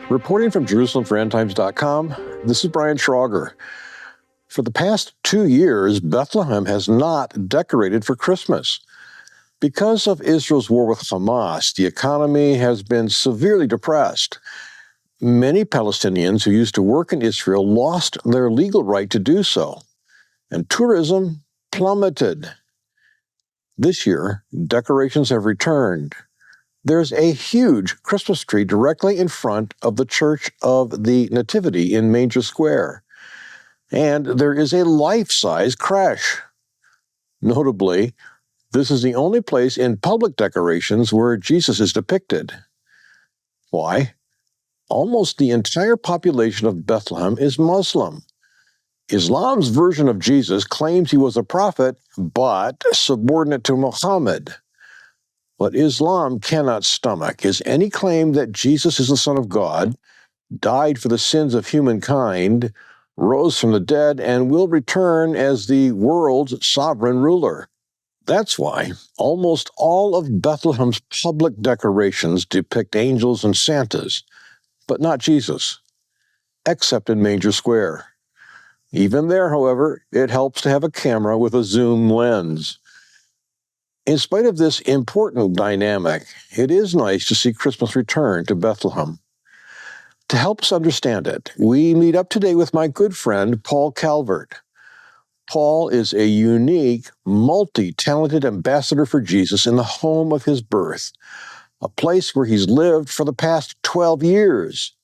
Reporting from JerusalemForEndTimes.com, this is Brian Schrauger. For the past 2 years, Bethlehem has not decorated for Christmas. Because of Israel's war with Hamas, the economy has been severely depressed. Many Palestinians who used to work in Israel lost their legal right to do so, and tourism plummeted. This year, decorations have returned. There's a huge Christmas tree directly in front of the Church of the Nativity in Manger Square. And there is a life-size creche. Notably, this is the only place in public decorations where Jesus is depicted. Why? Almost the entire population of Bethlehem is Muslim. Islam's version of Jesus claims he was a prophet, but subordinate to Muhammad. What Islam cannot stomach is any claim that Jesus is the Son of God, died for the sins of humankind, rose from the dead, and will return as the world's sovereign ruler. That's why almost all of Bethlehem's public decorations depict angels and Santas, but not Jesus, except in Manger Square. Even there, however, it helps to have a camera with a zoom lens. In spite of this important dynamic, it is nice to see Christmas return to Bethlehem. To help us understand it, we meet up today with my good friend, Paul Calvert. Paul is a unique, multi-talented ambassador for Jesus in the home of his birth, a place where he's lived for the past 12 years.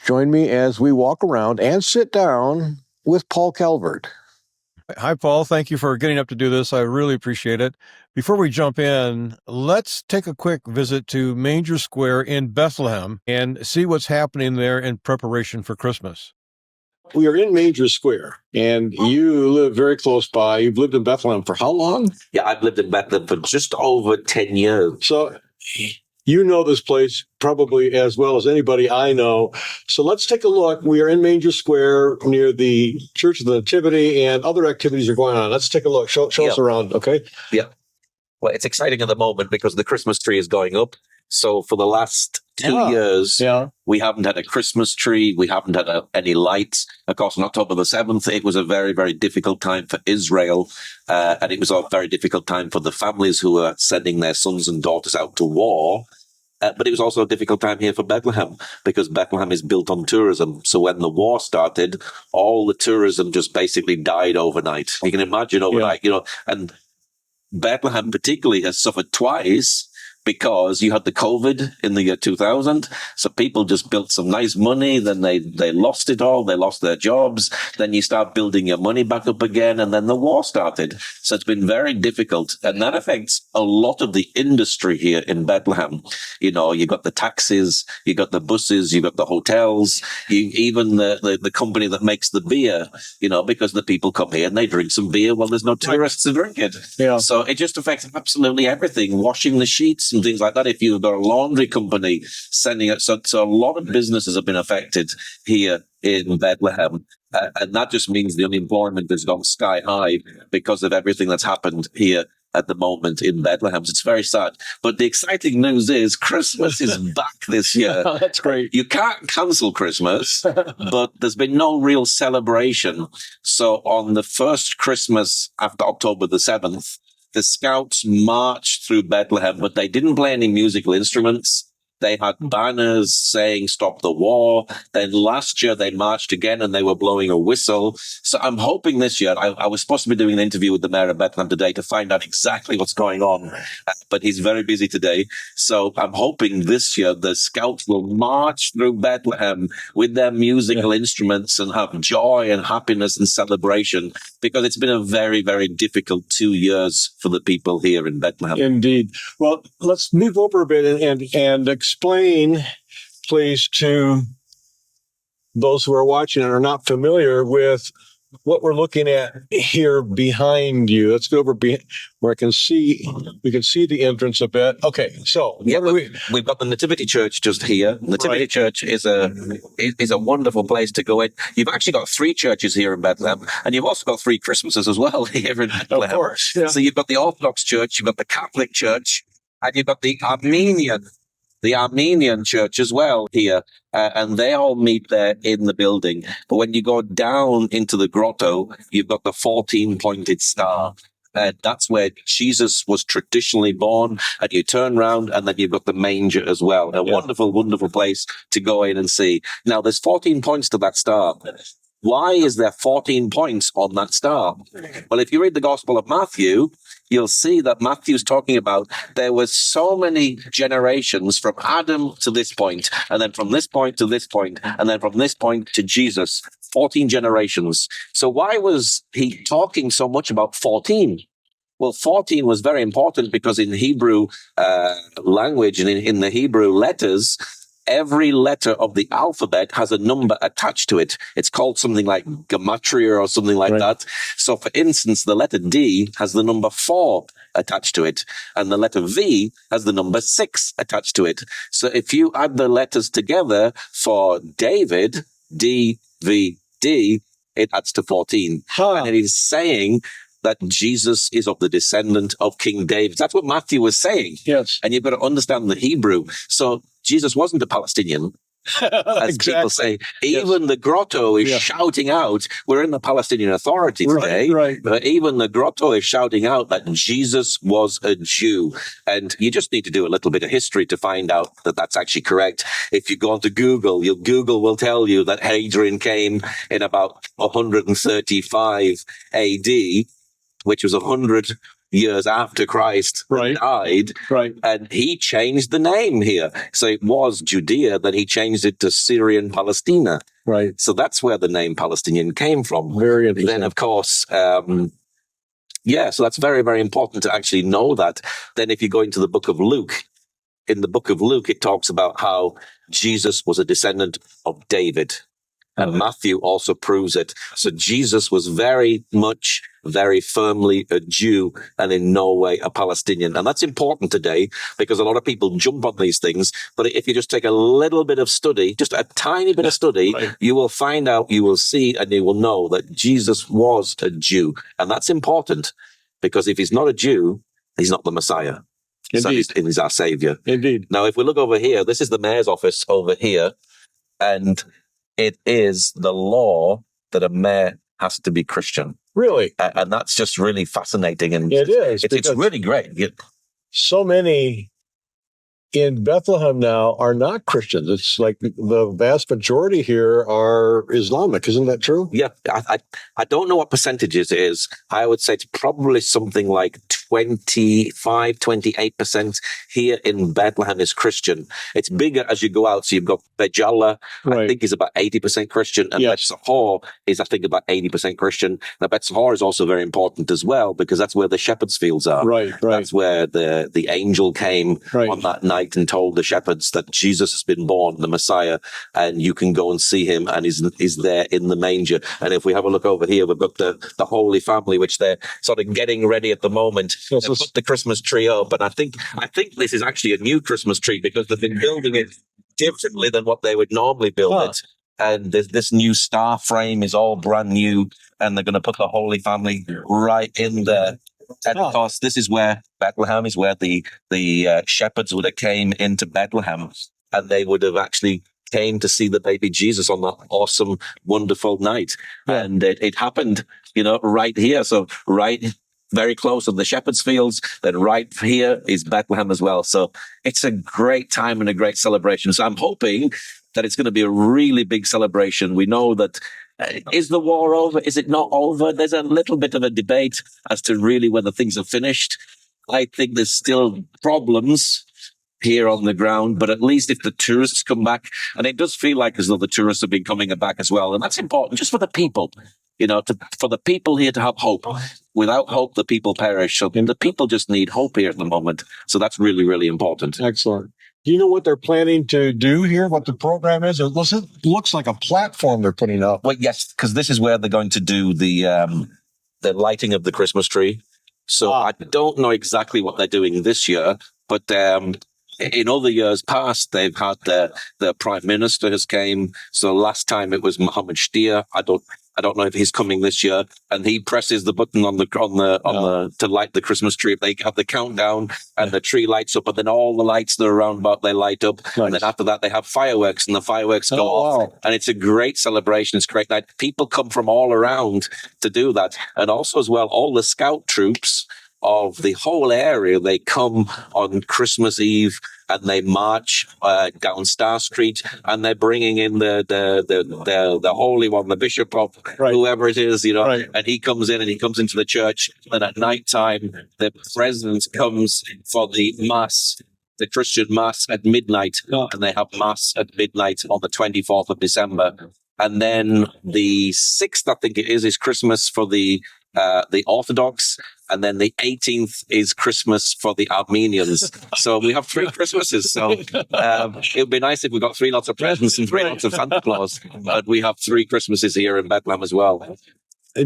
Join me as we walk around and sit down with Paul Calvert. Hi, Paul. Thank you for getting up to do this. I really appreciate it. Before we jump in, let's take a quick visit to Manger Square in Bethlehem and see what's happening there in preparation for Christmas. We are in Manger Square, and you live very close by. You've lived in Bethlehem for how long? Yeah, I've lived in Bethlehem for just over 10 years. So you know this place probably as well as anybody I know. So let's take a look. We are in Manger Square near the Church of the Nativity, and other activities are going on. Let's take a look. Show us around, okay? Yeah. Well, it's exciting at the moment because the Christmas tree is going up. So for the last 2 years, we haven't had a Christmas tree. We haven't had any lights. Of course, on October the 7th, it was a very, very difficult time for Israel. And it was a very difficult time for the families who were sending their sons and daughters out to war. But it was also a difficult time here for Bethlehem because Bethlehem is built on tourism. So when the war started, all the tourism just basically died overnight. You can imagine overnight, and Bethlehem particularly has suffered twice because you had the COVID in the year 2000. So people just built some nice money. Then they lost it all. They lost their jobs. Then you start building your money back up again. And then the war started. So it's been very difficult. And that affects a lot of the industry here in Bethlehem. You got the taxis, you got the buses, you got the hotels, even the company that makes the beer, because the people come here and they drink some beer. Well, there's no tourists to drink it. Yeah. So it just affects absolutely everything. Washing the sheets and things like that. If you've got a laundry company sending it, so a lot of businesses have been affected here in Bethlehem, and that just means the unemployment has gone sky high because of everything that's happened here at the moment in Bethlehem. It's very sad. But the exciting news is Christmas is back this year. That's great. You can't cancel Christmas, but there's been no real celebration. So on the first Christmas after October the 7th, the Scouts marched through Bethlehem, but they didn't play any musical instruments. They had banners saying "Stop the War." Then last year they marched again and they were blowing a whistle. So I'm hoping this year, I was supposed to be doing an interview with the mayor of Bethlehem today to find out exactly what's going on, but he's very busy today. So I'm hoping this year the Scouts will march through Bethlehem with their musical instruments and have joy and happiness and celebration, because it's been a very, very difficult 2 years for the people here in Bethlehem. Indeed. Well, let's move over a bit and explain, please, to those who are watching and are not familiar with what we're looking at here behind you. Let's go over where we can see the entrance a bit. Okay, so we've got the Nativity Church just here. Nativity Church is a wonderful place to go in. You've actually got 3 churches here in Bethlehem, and you've also got 3 Christmases as well here in Bethlehem. Of course. Yeah. So you've got the Orthodox Church, you've got the Catholic Church, and you've got the Armenian the Armenian church as well here, and they all meet there in the building. But when you go down into the grotto, you've got the 14-pointed star. And that's where Jesus was traditionally born. And you turn around and then you've got the manger as well. A wonderful, wonderful place to go in and see. Now, there's 14 points to that star. Why is there 14 points on that star? Well, if you read the Gospel of Matthew, you'll see that Matthew's talking about there was so many generations from Adam to this point, and then from this point to this point, and then from this point to Jesus, 14 generations. So why was he talking so much about 14? Well, 14 was very important because in Hebrew language and in the Hebrew letters, every letter of the alphabet has a number attached to it. It's called something like gematria or something like that. So, for instance, the letter D has the number 4 attached to it, and the letter V has the number 6 attached to it. So, if you add the letters together for David, D, V, D, it adds to 14. And it is saying that Jesus is of the descendant of King David. That's what Matthew was saying. Yes. And you've got to understand the Hebrew. So Jesus wasn't a Palestinian, as people say. Even the grotto is shouting out, we're in the Palestinian Authority today, but even the grotto is shouting out that Jesus was a Jew. And you just need to do a little bit of history to find out that that's actually correct. If you go onto Google, Google will tell you that Hadrian came in about 135 AD, which was 100 years after Christ died, and he changed the name here. So it was Judea, then he changed it to Syrian Palestina. So that's where the name Palestinian came from. Very interesting. Then, of course, so that's very, very important to actually know that. Then if you go into the book of Luke, in the book of Luke, it talks about how Jesus was a descendant of David. And Matthew also proves it. So Jesus was very firmly a Jew and in no way a Palestinian. And that's important today because a lot of people jump on these things. But if you just take a little bit of study, just a tiny bit of study, you will find out, you will see, and you will know that Jesus was a Jew. And that's important because if he's not a Jew, he's not the Messiah. Indeed. So he's our savior. Indeed. Now, if we look over here, this is the mayor's office over here. And it is the law that a mayor has to be Christian. Really? And that's just really fascinating. And it is. It's really great. So many in Bethlehem now are not Christians. It's like the vast majority here are Islamic. Isn't that true? Yeah. I don't know what percentages it is. I would say it's probably something like 28% here in Bethlehem is Christian. It's bigger as you go out. So you've got Bejala, I think is about 80% Christian, and Bet Sahor is, I think, about 80% Christian. Now, Bet Sahor is also very important as well because that's where the shepherds' fields are. That's where the angel came on that night and told the shepherds that Jesus has been born, the Messiah, and you can go and see him, and he's there in the manger. And if we have a look over here, we've got the Holy Family, which they're sort of getting ready at the moment. They put the Christmas tree up, and I think this is actually a new Christmas tree because they've been building it differently than what they would normally build it. And this new star frame is all brand new, and they're going to put the Holy Family right in there. And of course, this is where Bethlehem is, where the shepherds would have came into Bethlehem, and they would have actually came to see the baby Jesus on that awesome, wonderful night. And it happened, right here. So very close on the shepherd's fields, then right here is Bethlehem as well. So it's a great time and a great celebration. So I'm hoping that it's going to be a really big celebration. We know that is the war over? Is it not over? There's a little bit of a debate as to really whether things are finished. I think there's still problems here on the ground, but at least if the tourists come back, and it does feel like as though the tourists have been coming back as well, and that's important just for the people, for the people here to have hope. Without hope, the people perish. So the people just need hope here at the moment. So that's really, really important. Excellent. Do you know what they're planning to do here, what the program is? It looks like a platform they're putting up. Well, yes, because this is where they're going to do the lighting of the Christmas tree. So I don't know exactly what they're doing this year, but in other years past, they've had the prime minister has came. So last time it was Mohammed Shtia. I don't know if he's coming this year, and he presses the button on the to light the Christmas tree. They have the countdown, and the tree lights up, and then all the lights that are around about they light up, and then after that they have fireworks, and the fireworks go off, and it's a great celebration. It's great night. People come from all around to do that, and also as well, all the scout troops of the whole area, they come on Christmas Eve and they march down Star Street, and they're bringing in the Holy One, the Bishop of whoever it is, and he comes in and he comes into the church, and at night time the president comes for the Mass, the Christian Mass at midnight, and they have Mass at midnight on the 24th of December. And then the 6th, I think it is Christmas for the Orthodox, and then the 18th is Christmas for the Armenians. So we have 3 Christmases. So it would be nice if we got 3 lots of presents and 3 lots of Santa Claus. But we have 3 Christmases here in Bethlehem as well.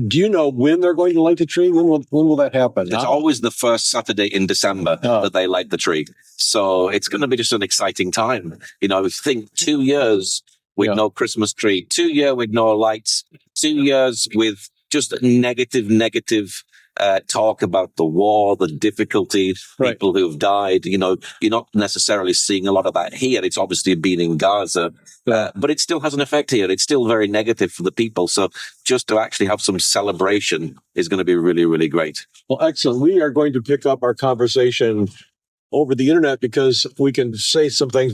Do you know when they're going to light the tree? When will that happen? It's always the first Saturday in December that they light the tree. So it's going to be just an exciting time. Think 2 years with no Christmas tree, 2 years with no lights, 2 years with just negative talk about the war, the difficulties, people who have died. You're not necessarily seeing a lot of that here. It's obviously been in Gaza, but it still has an effect here. It's still very negative for the people. So just to actually have some celebration is going to be really, really great. Well, excellent. We are going to pick up our conversation over the internet because we can say some things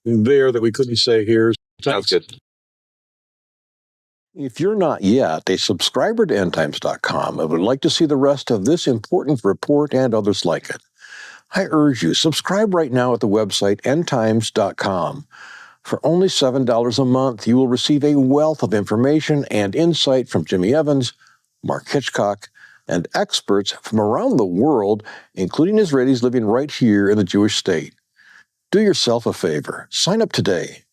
there that we couldn't say here. Sounds good. If you're not yet a subscriber to endtimes.com and would like to see the rest of this important report and others like it, I urge you, subscribe right now at the website endtimes.com. For only $7 a month, you will receive a wealth of information and insight from Jimmy Evans, Mark Hitchcock, and experts from around the world, including Israelis living right here in the Jewish state. Do yourself a favor. Sign up today.